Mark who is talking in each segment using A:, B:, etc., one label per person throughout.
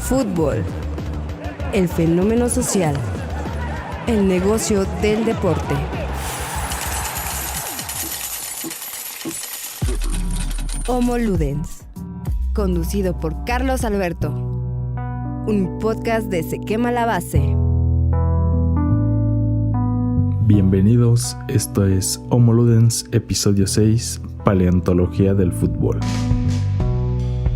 A: Fútbol, el fenómeno social, el negocio del deporte. Homo Ludens, conducido por Carlos Alberto, un podcast de Se Quema la Base.
B: Bienvenidos, esto es Homo Ludens, episodio 6, Paleontología del fútbol.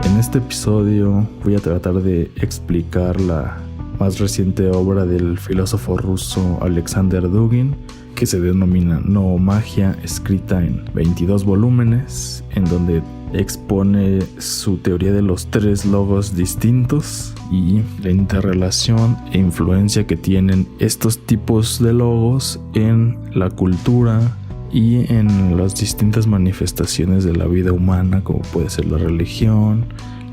B: En este episodio voy a tratar de explicar la más reciente obra del filósofo ruso Alexander Dugin, que se denomina Noomagia, escrita en 22 volúmenes, en donde expone su teoría de los tres logos distintos y la interrelación e influencia que tienen estos tipos de logos en la cultura y en las distintas manifestaciones de la vida humana, como puede ser la religión,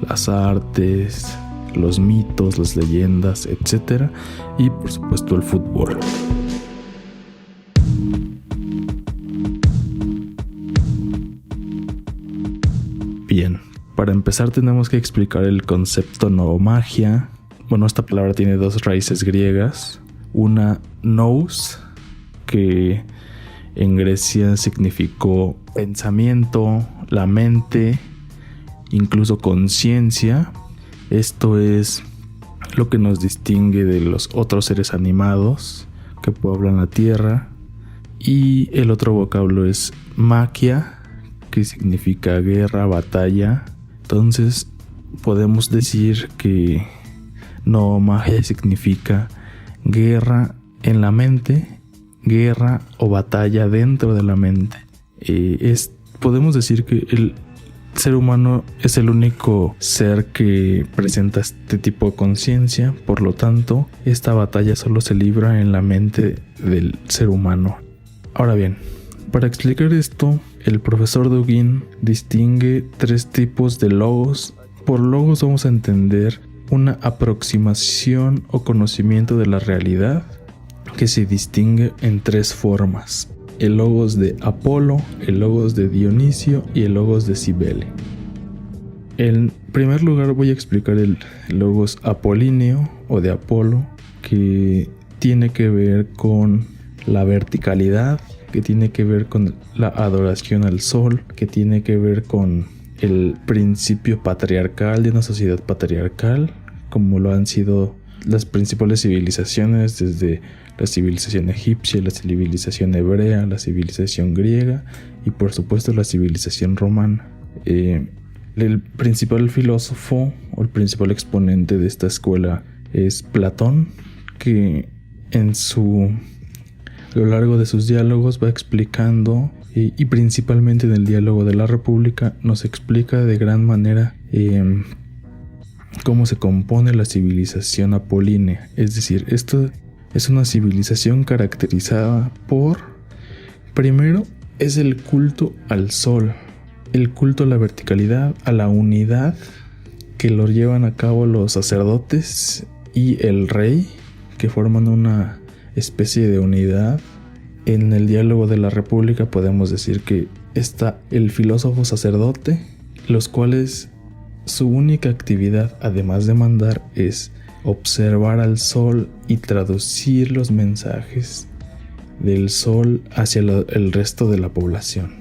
B: las artes, los mitos, las leyendas, etc. Y por supuesto el fútbol. Bien, para empezar tenemos que explicar el concepto noomagia. Bueno, esta palabra tiene dos raíces griegas. Una, nous, que en Grecia significó pensamiento, la mente, incluso conciencia. Esto es lo que nos distingue de los otros seres animados que pueblan la tierra. Y el otro vocablo es maquia, que significa guerra, batalla. Entonces podemos decir que noomagia significa guerra en la mente, guerra o batalla dentro de la mente. Podemos decir que el ser humano es el único ser que presenta este tipo de conciencia. Por lo tanto, esta batalla solo se libra en la mente del ser humano. Ahora bien, para explicar esto, el profesor Dugin distingue tres tipos de logos. Por logos vamos a entender una aproximación o conocimiento de la realidad que se distingue en tres formas: el logos de Apolo, el logos de Dionisio y el logos de Cibele. En primer lugar voy a explicar el logos apolíneo o de Apolo, que tiene que ver con la verticalidad, que tiene que ver con la adoración al sol, que tiene que ver con el principio patriarcal de una sociedad patriarcal, como lo han sido las principales civilizaciones, desde la civilización egipcia, la civilización hebrea, la civilización griega y por supuesto la civilización romana. El principal filósofo o el principal exponente de esta escuela es Platón, que a lo largo de sus diálogos va explicando, y principalmente en el diálogo de la República nos explica de gran manera cómo se compone la civilización apolínea. Es decir, esto es una civilización caracterizada por, primero, es el culto al sol, el culto a la verticalidad, a la unidad que lo llevan a cabo los sacerdotes y el rey, que forman una especie de unidad. En el diálogo de la República podemos decir que está el filósofo sacerdote, los cuales su única actividad, además de mandar, es observar al sol y traducir los mensajes del sol hacia el resto de la población.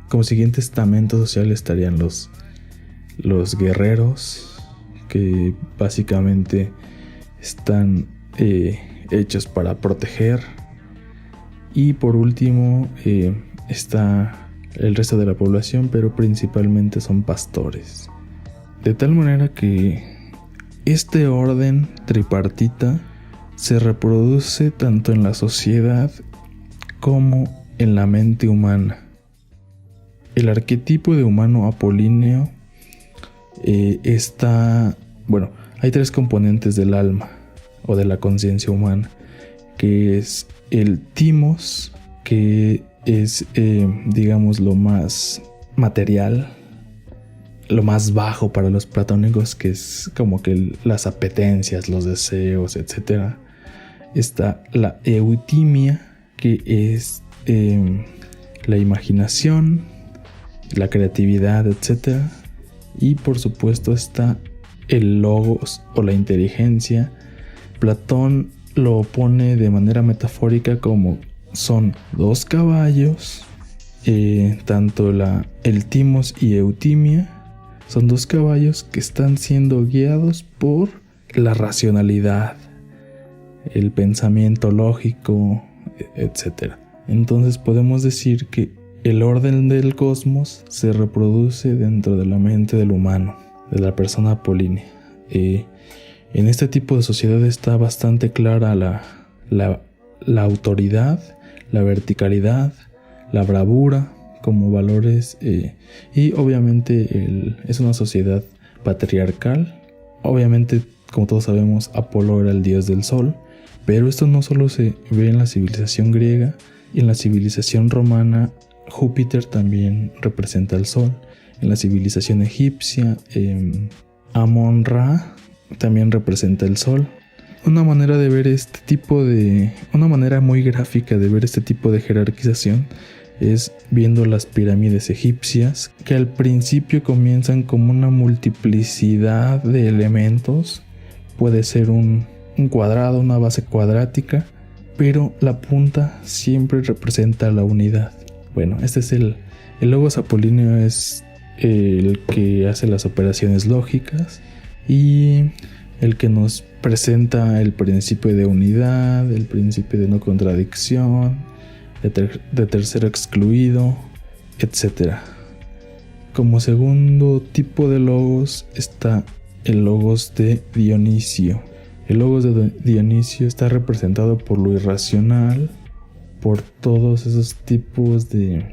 B: Como siguiente estamento social estarían los guerreros, que básicamente están hechos para proteger. Y por último está el resto de la población, pero principalmente son pastores. De tal manera que este orden tripartita se reproduce tanto en la sociedad como en la mente humana. El arquetipo de humano apolíneo hay tres componentes del alma o de la conciencia humana, que es el timos, que es digamos lo más material, lo más bajo para los platónicos, que es como que las apetencias, los deseos, etc. Está la eutimia, que es la imaginación, la creatividad, etc. Y por supuesto está el logos o la inteligencia, Platón lo pone de manera metafórica como son dos caballos, tanto el timos y eutimia, son dos caballos que están siendo guiados por la racionalidad, el pensamiento lógico, etc. Entonces podemos decir que el orden del cosmos se reproduce dentro de la mente del humano, de la persona apolínea. En este tipo de sociedad está bastante clara la autoridad, la verticalidad, la bravura como valores, y obviamente es una sociedad patriarcal. Obviamente, como todos sabemos, Apolo era el dios del sol, pero esto no solo se ve en la civilización griega, y en la civilización romana Júpiter también representa el sol. En la civilización egipcia Amon-Ra también representa el sol. Una manera muy gráfica de ver este tipo de jerarquización es viendo las pirámides egipcias, que al principio comienzan como una multiplicidad de elementos. Puede ser un cuadrado, una base cuadrática, pero la punta siempre representa la unidad. Bueno, este es el logos apolíneo, es el que hace las operaciones lógicas y el que nos presenta el principio de unidad, el principio de no contradicción, de tercero excluido, etc. Como segundo tipo de logos está el logos de Dionisio. El logos de Dionisio está representado por lo irracional, por todos esos tipos de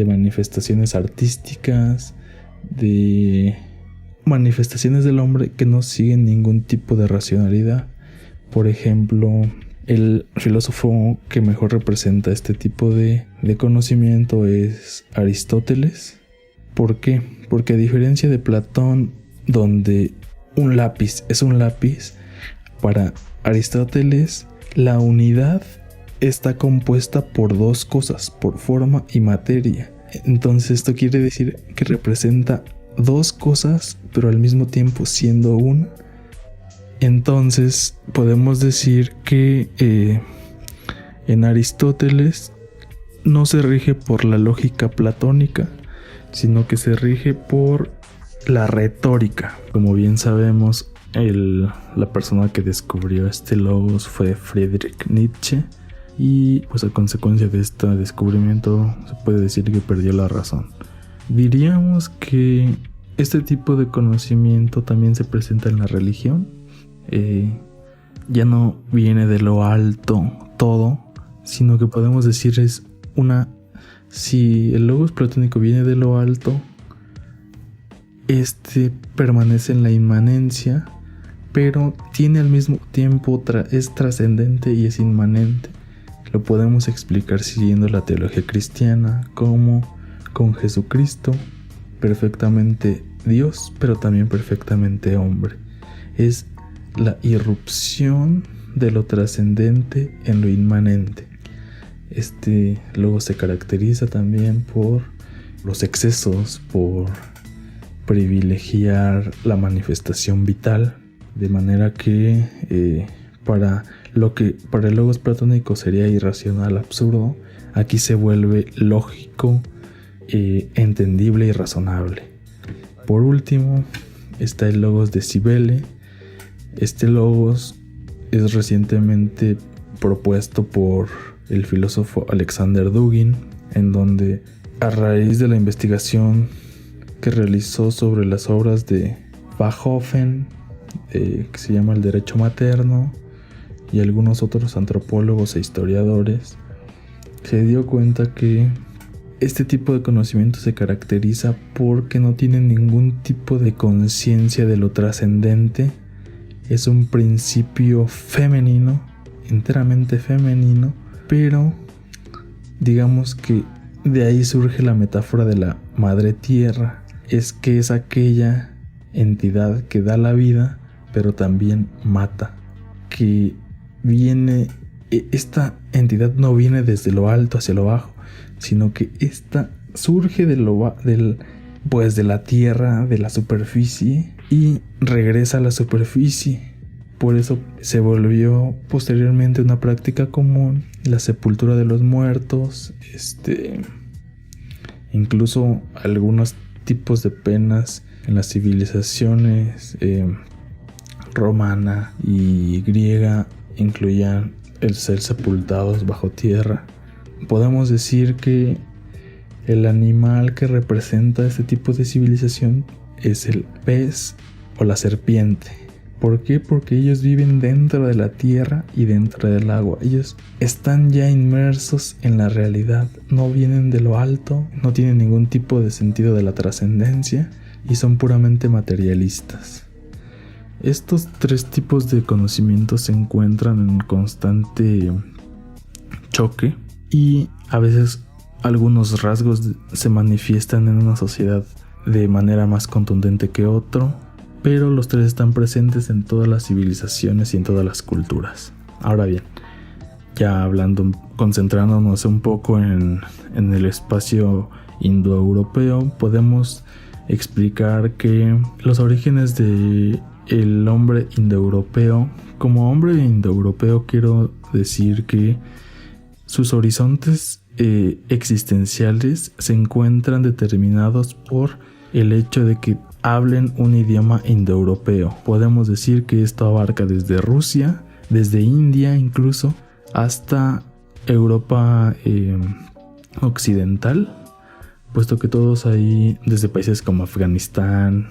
B: manifestaciones artísticas, de manifestaciones del hombre que no siguen ningún tipo de racionalidad. Por ejemplo, el filósofo que mejor representa este tipo de conocimiento es Aristóteles. ¿Por qué? Porque a diferencia de Platón, donde un lápiz es un lápiz, para Aristóteles la unidad está compuesta por dos cosas, por forma y materia. Entonces esto quiere decir que representa dos cosas, pero al mismo tiempo siendo una. Entonces podemos decir que en Aristóteles no se rige por la lógica platónica, sino que se rige por la retórica. Como bien sabemos, la persona que descubrió este logos fue Friedrich Nietzsche, y pues a consecuencia de este descubrimiento se puede decir que perdió la razón. Diríamos que este tipo de conocimiento también se presenta en la religión. Ya no viene de lo alto todo, sino que podemos decir si el logos platónico viene de lo alto, este permanece en la inmanencia, pero tiene al mismo tiempo es trascendente y es inmanente. Lo podemos explicar siguiendo la teología cristiana, como con Jesucristo, perfectamente Dios, pero también perfectamente hombre. Es la irrupción de lo trascendente en lo inmanente. Este luego se caracteriza también por los excesos, por privilegiar la manifestación vital, de manera que para el logos platónico sería irracional, absurdo, aquí se vuelve lógico, entendible y razonable. Por último está el logos de Cibele. Este logos es recientemente propuesto por el filósofo Alexander Dugin, en donde a raíz de la investigación que realizó sobre las obras de Vanhoffen, que se llama El Derecho Materno, y algunos otros antropólogos e historiadores, se dio cuenta que este tipo de conocimiento se caracteriza porque no tiene ningún tipo de conciencia de lo trascendente. Es un principio femenino, enteramente femenino, pero digamos que de ahí surge la metáfora de la madre tierra. Es que es aquella entidad que da la vida, pero también mata. Que esta entidad no viene desde lo alto hacia lo bajo, sino que esta surge de la tierra, de la superficie, y regresa a la superficie. Por eso se volvió posteriormente una práctica común la sepultura de los muertos, incluso algunos tipos de penas en las civilizaciones romana y griega incluían el ser sepultados bajo tierra. Podemos decir que el animal que representa este tipo de civilización es el pez o la serpiente. ¿Por qué? Porque ellos viven dentro de la tierra y dentro del agua. Ellos están ya inmersos en la realidad. No vienen de lo alto, no tienen ningún tipo de sentido de la trascendencia y son puramente materialistas. Estos tres tipos de conocimientos se encuentran en constante choque y a veces algunos rasgos se manifiestan en una sociedad de manera más contundente que otro, pero los tres están presentes en todas las civilizaciones y en todas las culturas. Ahora bien, ya hablando, concentrándonos un poco en el espacio indoeuropeo, podemos explicar que los orígenes del hombre indoeuropeo, como hombre indoeuropeo quiero decir que sus horizontes existenciales se encuentran determinados por el hecho de que hablen un idioma indoeuropeo. Podemos decir que esto abarca desde Rusia, desde India incluso, hasta Europa occidental, puesto que todos ahí, desde países como Afganistán,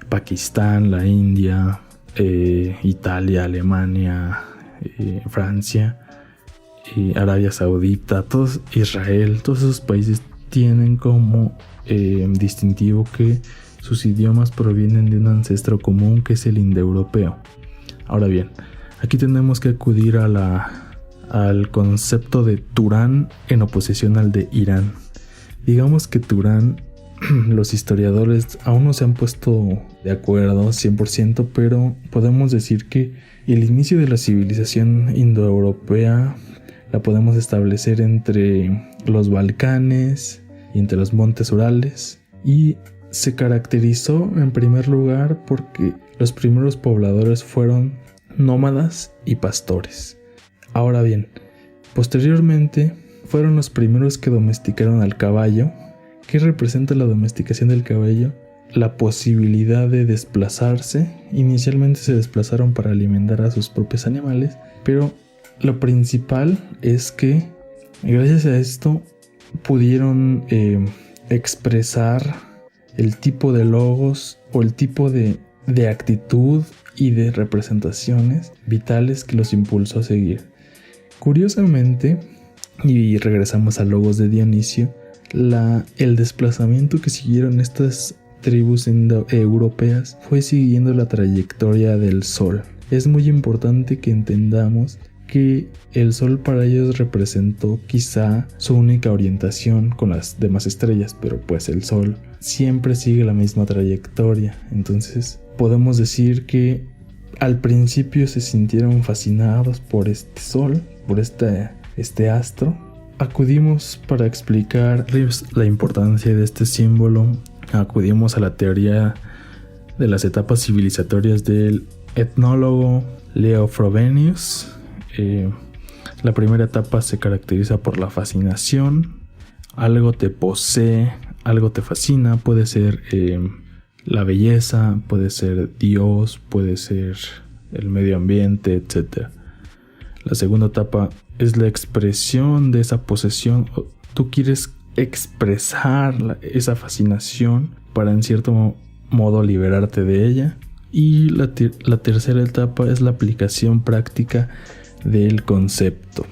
B: Pakistán, la India, Italia, Alemania, Francia, Arabia Saudita, todos, Israel, todos esos países tienen como distintivo que sus idiomas provienen de un ancestro común que es el indoeuropeo. Ahora bien, aquí tenemos que acudir al concepto de Turán en oposición al de Irán. Digamos que Turán, los historiadores aún no se han puesto de acuerdo 100%, pero podemos decir que el inicio de la civilización indoeuropea la podemos establecer entre los Balcanes y entre los montes Urales, y se caracterizó en primer lugar porque los primeros pobladores fueron nómadas y pastores. Ahora bien, posteriormente fueron los primeros que domesticaron al caballo. ¿Qué representa la domesticación del caballo? La posibilidad de desplazarse. Inicialmente se desplazaron para alimentar a sus propios animales, pero lo principal es que gracias a esto pudieron expresar el tipo de logos o el tipo de actitud y de representaciones vitales que los impulsó a seguir. Curiosamente, y regresamos a logos de Dionisio, el desplazamiento que siguieron estas tribus europeas fue siguiendo la trayectoria del sol. Es muy importante que entendamos que el sol para ellos representó quizá su única orientación con las demás estrellas, pero pues el sol siempre sigue la misma trayectoria. Entonces podemos decir que al principio se sintieron fascinados por este sol, por este astro. Acudimos para explicar la importancia de este símbolo. Acudimos a la teoría de las etapas civilizatorias del etnólogo Leo Frobenius. La primera etapa se caracteriza por la fascinación. Algo te posee, algo te fascina. Puede ser la belleza, puede ser Dios, puede ser el medio ambiente, etc. La segunda etapa es la expresión de esa posesión. Tú quieres expresar esa fascinación para en cierto modo liberarte de ella. Y la tercera etapa es la aplicación práctica del concepto.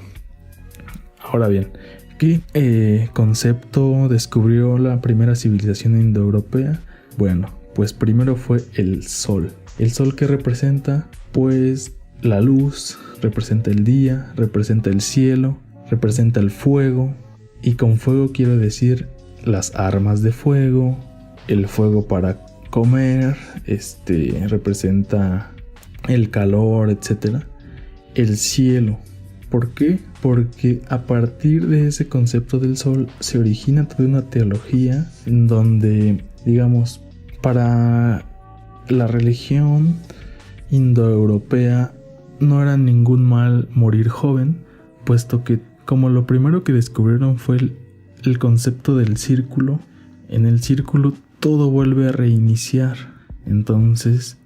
B: Ahora bien, ¿qué concepto descubrió la primera civilización indoeuropea? Bueno, pues primero fue el sol. ¿El sol qué representa? Pues la luz, representa el día, representa el cielo, representa el fuego. Y con fuego quiero decir las armas de fuego, el fuego para comer, representa el calor, etc. El cielo. ¿Por qué? Porque a partir de ese concepto del sol se origina toda una teología en donde, digamos, para la religión indoeuropea no era ningún mal morir joven, puesto que como lo primero que descubrieron fue el concepto del círculo, en el círculo todo vuelve a reiniciar. Entonces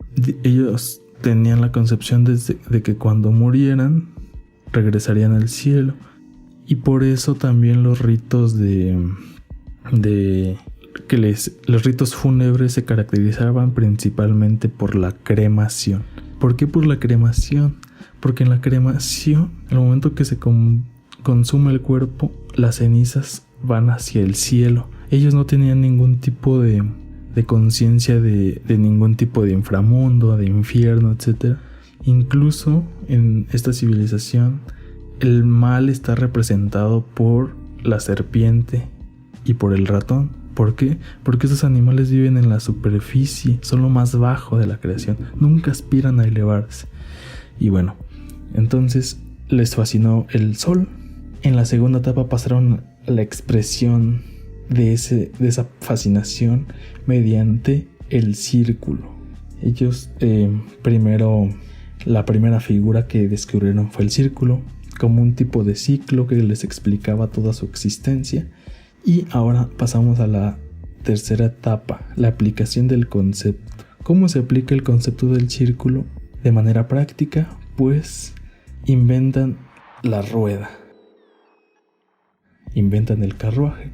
B: ellos tenían la concepción de que cuando murieran regresarían al cielo, y por eso también los ritos los ritos fúnebres se caracterizaban principalmente por la cremación. ¿Por qué por la cremación? Porque en la cremación, al momento que se consume el cuerpo, las cenizas van hacia el cielo. Ellos no tenían ningún tipo de conciencia de ningún tipo de inframundo, de infierno, etc. Incluso en esta civilización, el mal está representado por la serpiente y por el ratón. ¿Por qué? Porque esos animales viven en la superficie, son lo más bajo de la creación, nunca aspiran a elevarse. Y bueno, entonces les fascinó el sol. En la segunda etapa pasaron a la expresión de esa fascinación mediante el círculo. Ellos primero, la primera figura que descubrieron fue el círculo, como un tipo de ciclo que les explicaba toda su existencia. Y ahora pasamos a la tercera etapa, la aplicación del concepto. ¿Cómo se aplica el concepto del círculo de manera práctica? Pues inventan la rueda, inventan el carruaje.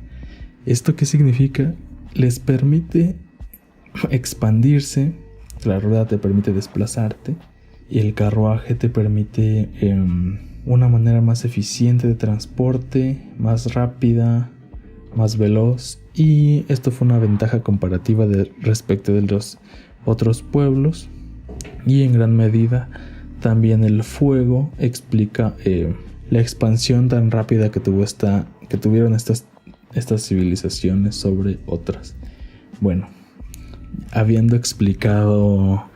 B: ¿Esto qué significa? Les permite expandirse, la rueda te permite desplazarte y el carruaje te permite una manera más eficiente de transporte, más rápida, más veloz, y esto fue una ventaja comparativa respecto de los otros pueblos. Y en gran medida también el fuego explica la expansión tan rápida que tuvieron estas civilizaciones sobre otras. Bueno, habiendo explicado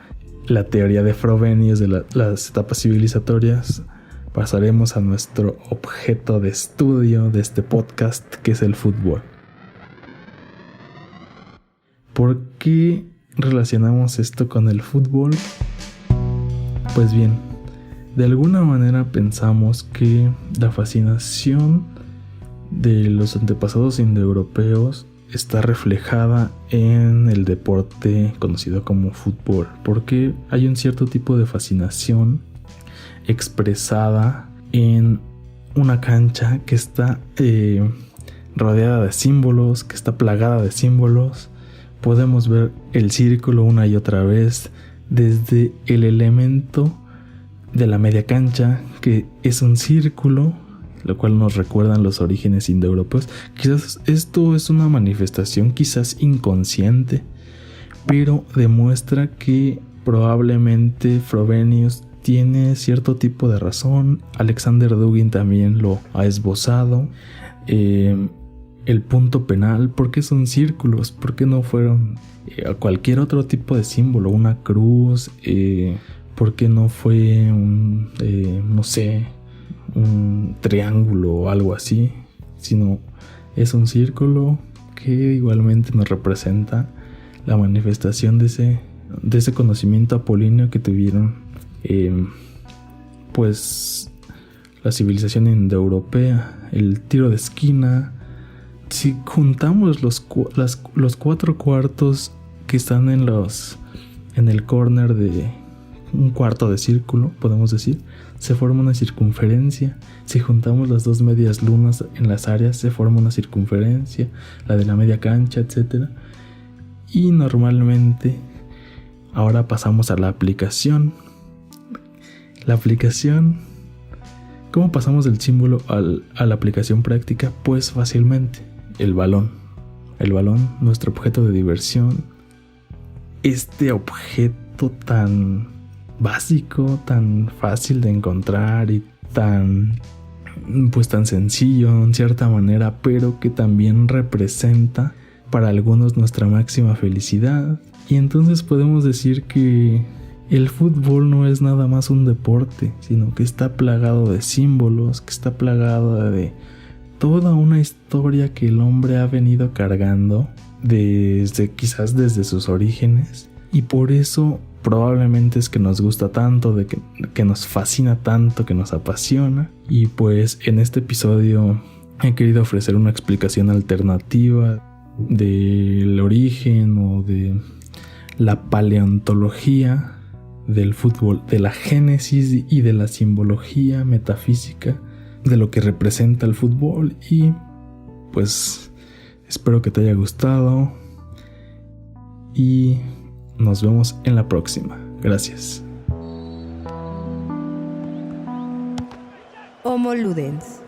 B: la teoría de Frobenius de las etapas civilizatorias, pasaremos a nuestro objeto de estudio de este podcast, que es el fútbol. ¿Por qué relacionamos esto con el fútbol? Pues bien, de alguna manera pensamos que la fascinación de los antepasados indoeuropeos está reflejada en el deporte conocido como fútbol, porque hay un cierto tipo de fascinación expresada en una cancha que está rodeada de símbolos, que está plagada de símbolos. Podemos ver el círculo una y otra vez, desde el elemento de la media cancha, que es un círculo, lo cual nos recuerdan los orígenes indoeuropeos. Quizás esto es una manifestación quizás inconsciente, pero demuestra que probablemente Frobenius tiene cierto tipo de razón. Alexander Dugin también lo ha esbozado. El punto penal, ¿por qué son círculos? ¿Por qué no fueron cualquier otro tipo de símbolo? Una cruz, ¿por qué no fue un triángulo o algo así? Sino es un círculo que igualmente nos representa la manifestación de ese conocimiento apolíneo que tuvieron pues la civilización indoeuropea. El tiro de esquina, si juntamos los 4 cuartos que están en el corner de un cuarto de círculo, podemos decir, se forma una circunferencia. Si juntamos las 2 medias lunas en las áreas, se forma una circunferencia, la de la media cancha, etc. Y normalmente ahora pasamos a la aplicación. La aplicación, ¿cómo pasamos del símbolo a la aplicación práctica? Pues fácilmente, el balón, nuestro objeto de diversión, este objeto tan básico, tan fácil de encontrar y tan sencillo en cierta manera, pero que también representa para algunos nuestra máxima felicidad. Y entonces podemos decir que el fútbol no es nada más un deporte, sino que está plagado de símbolos, que está plagado de toda una historia que el hombre ha venido cargando quizás desde sus orígenes, Y por eso probablemente es que nos gusta tanto, que nos fascina tanto, que nos apasiona. Y pues en este episodio he querido ofrecer una explicación alternativa del origen o de la paleontología del fútbol, de la génesis y de la simbología metafísica de lo que representa el fútbol. Y pues espero que te haya gustado y nos vemos en la próxima. Gracias.
A: Homo Ludens.